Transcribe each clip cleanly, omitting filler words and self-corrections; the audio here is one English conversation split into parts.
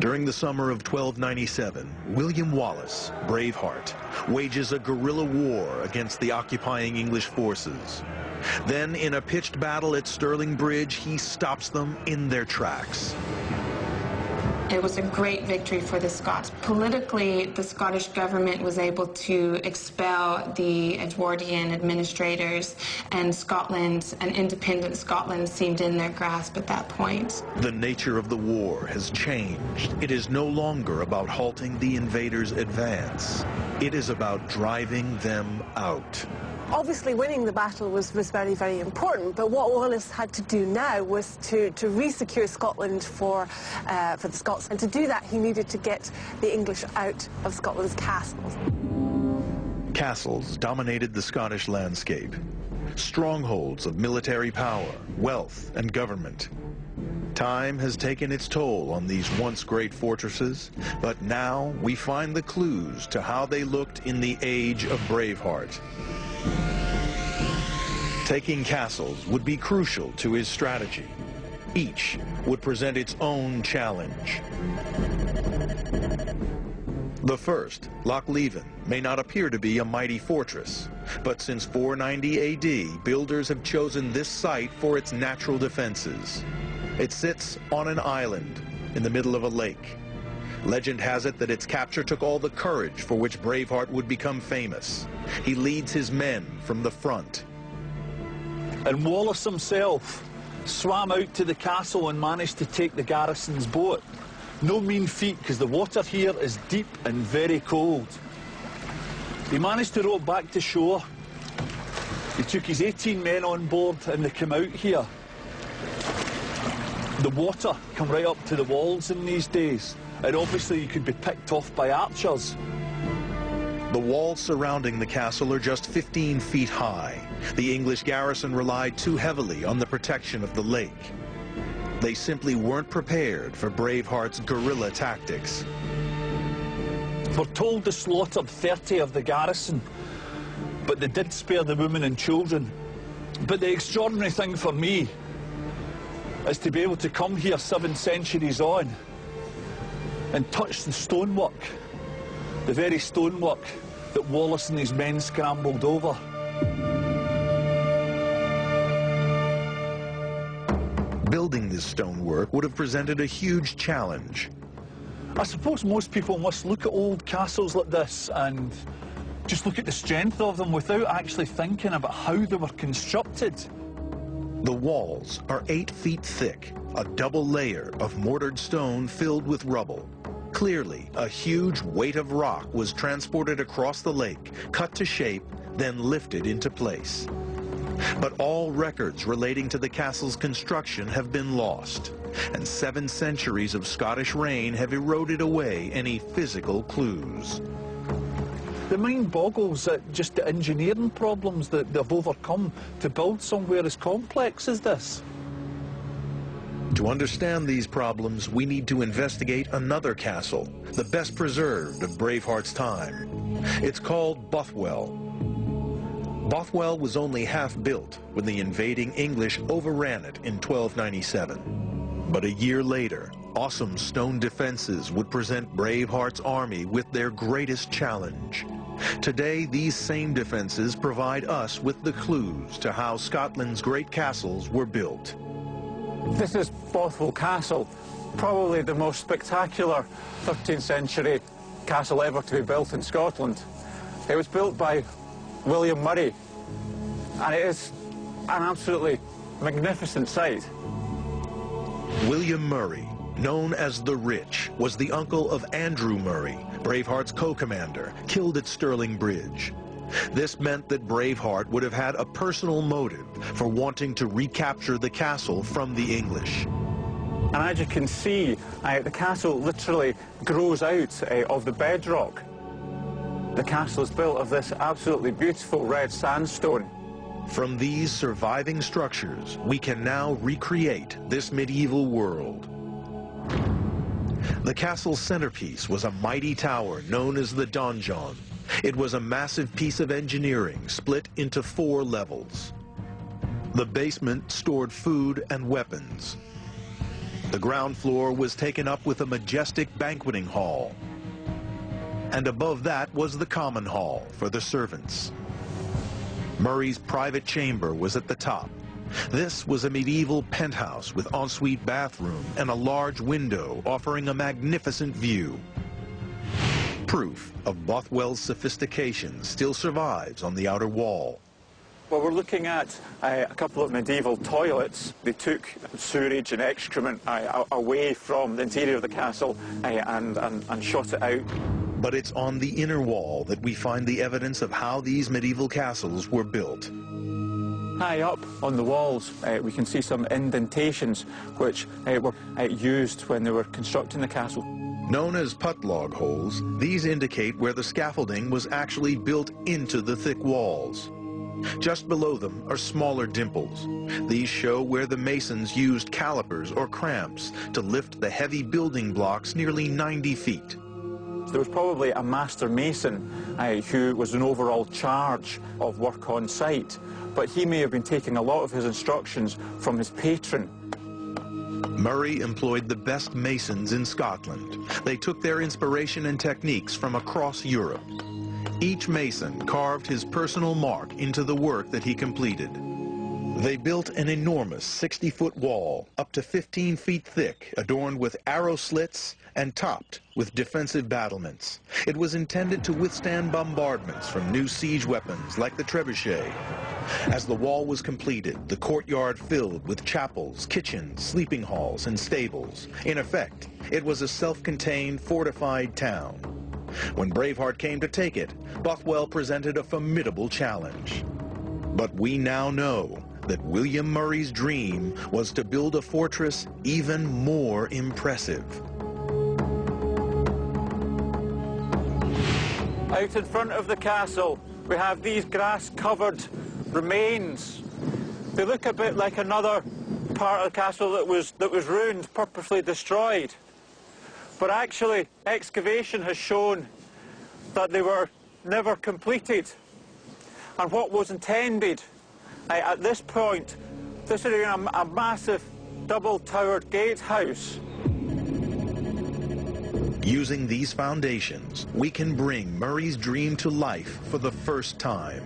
During the summer of 1297, William Wallace, Braveheart, wages a guerrilla war against the occupying English forces. Then, in a pitched battle at Stirling Bridge, he stops them in their tracks. It was a great victory for the Scots. Politically, the Scottish government was able to expel the Edwardian administrators, and Scotland, an independent Scotland, seemed in their grasp at that point. The nature of the war has changed. It is no longer about halting the invaders' advance. It is about driving them out. Obviously, winning the battle was very, very important, but what Wallace had to do now was to re-secure Scotland for the Scots, and to do that he needed to get the English out of Scotland's castles. Castles dominated the Scottish landscape, strongholds of military power, wealth, and government. Time has taken its toll on these once great fortresses, but now we find the clues to how they looked in the age of Braveheart. Taking castles would be crucial to his strategy. Each would present its own challenge. The first, Loch Leven, may not appear to be a mighty fortress, but since 490 AD, builders have chosen this site for its natural defenses. It sits on an island in the middle of a lake. Legend has it that its capture took all the courage for which Braveheart would become famous. He leads his men from the front. And Wallace himself swam out to the castle and managed to take the garrison's boat. No mean feat, because the water here is deep and very cold. He managed to row back to shore. He took his 18 men on board and they came out here. The water come right up to the walls in these days, and obviously you could be picked off by archers. The walls surrounding the castle are just 15 feet high. The English garrison relied too heavily on the protection of the lake. They simply weren't prepared for Braveheart's guerrilla tactics. We're told they slaughtered 30 of the garrison, but they did spare the women and children. But the extraordinary thing for me is to be able to come here 7 centuries on and touch the stonework, the very stonework that Wallace and his men scrambled over. Building this stonework would have presented a huge challenge. I suppose most people must look at old castles like this and just look at the strength of them without actually thinking about how they were constructed. The walls are 8 feet thick, a double layer of mortared stone filled with rubble. Clearly, a huge weight of rock was transported across the lake, cut to shape, then lifted into place. But all records relating to the castle's construction have been lost, and 7 centuries of Scottish reign have eroded away any physical clues. The mind boggles at just the engineering problems that they've overcome to build somewhere as complex as this. To understand these problems, we need to investigate another castle, the best preserved of Braveheart's time. It's called Bothwell. Bothwell was only half built when the invading English overran it in 1297. But a year later, awesome stone defenses would present Braveheart's army with their greatest challenge. Today, these same defenses provide us with the clues to how Scotland's great castles were built. This is Bothwell Castle, probably the most spectacular 13th century castle ever to be built in Scotland. It was built by William Murray, and it is an absolutely magnificent site. William Murray, known as the Rich, was the uncle of Andrew Murray, Braveheart's co-commander, killed at Stirling Bridge. This meant that Braveheart would have had a personal motive for wanting to recapture the castle from the English. And as you can see, the castle literally grows out of the bedrock. The castle is built of this absolutely beautiful red sandstone. From these surviving structures, we can now recreate this medieval world. The castle's centerpiece was a mighty tower known as the donjon. It was a massive piece of engineering split into 4 levels. The basement stored food and weapons. The ground floor was taken up with a majestic banqueting hall. And above that was the common hall for the servants. Murray's private chamber was at the top. This was a medieval penthouse with ensuite bathroom and a large window offering a magnificent view. Proof of Bothwell's sophistication still survives on the outer wall. Well, we're looking at a couple of medieval toilets. They took sewage and excrement away from the interior of the castle and shot it out. But it's on the inner wall that we find the evidence of how these medieval castles were built. High up on the walls, we can see some indentations which were used when they were constructing the castle. Known as putlog holes, these indicate where the scaffolding was actually built into the thick walls. Just below them are smaller dimples. These show where the masons used calipers or cramps to lift the heavy building blocks nearly 90 feet. There was probably a master mason who was in overall charge of work on site, but he may have been taking a lot of his instructions from his patron. Murray employed the best masons in Scotland. They took their inspiration and techniques from across Europe. Each mason carved his personal mark into the work that he completed. They built an enormous 60-foot wall, up to 15 feet thick, adorned with arrow slits and topped with defensive battlements. It was intended to withstand bombardments from new siege weapons like the trebuchet. As the wall was completed, the courtyard filled with chapels, kitchens, sleeping halls, and stables. In effect, it was a self-contained, fortified town. When Braveheart came to take it, Bothwell presented a formidable challenge. But we now know that William Murray's dream was to build a fortress even more impressive. Out in front of the castle, we have these grass-covered remains. They look a bit like another part of the castle that was ruined, purposely destroyed. But actually, excavation has shown that they were never completed. And what was intended at this point, this is a massive double-towered gatehouse. Using these foundations, we can bring Murray's dream to life for the first time.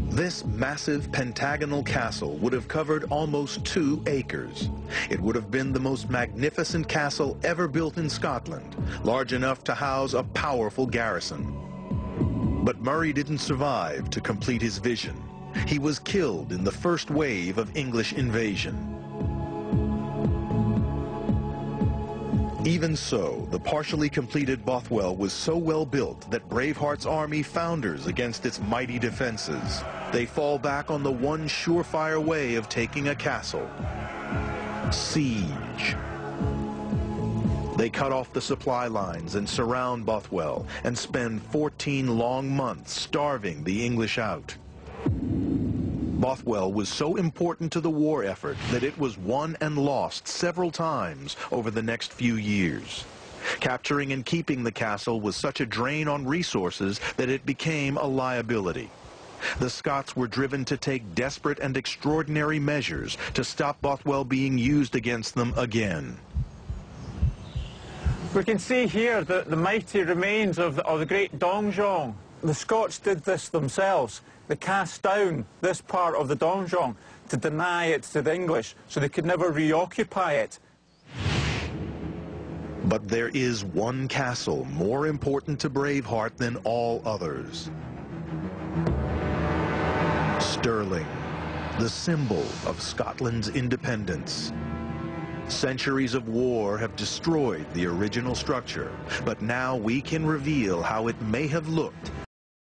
This massive pentagonal castle would have covered almost 2 acres. It would have been the most magnificent castle ever built in Scotland, large enough to house a powerful garrison. But Murray didn't survive to complete his vision. He was killed in the first wave of English invasion. Even so, the partially completed Bothwell was so well built that Braveheart's army founders against its mighty defenses. They fall back on the one surefire way of taking a castle: siege. They cut off the supply lines and surround Bothwell and spend 14 long months starving the English out. Bothwell was so important to the war effort that it was won and lost several times over the next few years. Capturing and keeping the castle was such a drain on resources that it became a liability. The Scots were driven to take desperate and extraordinary measures to stop Bothwell being used against them again. We can see here the mighty remains of the great donjon. The Scots did this themselves. They cast down this part of the donjon to deny it to the English, so they could never reoccupy it. But there is one castle more important to Braveheart than all others. Stirling, the symbol of Scotland's independence. Centuries of war have destroyed the original structure, but now we can reveal how it may have looked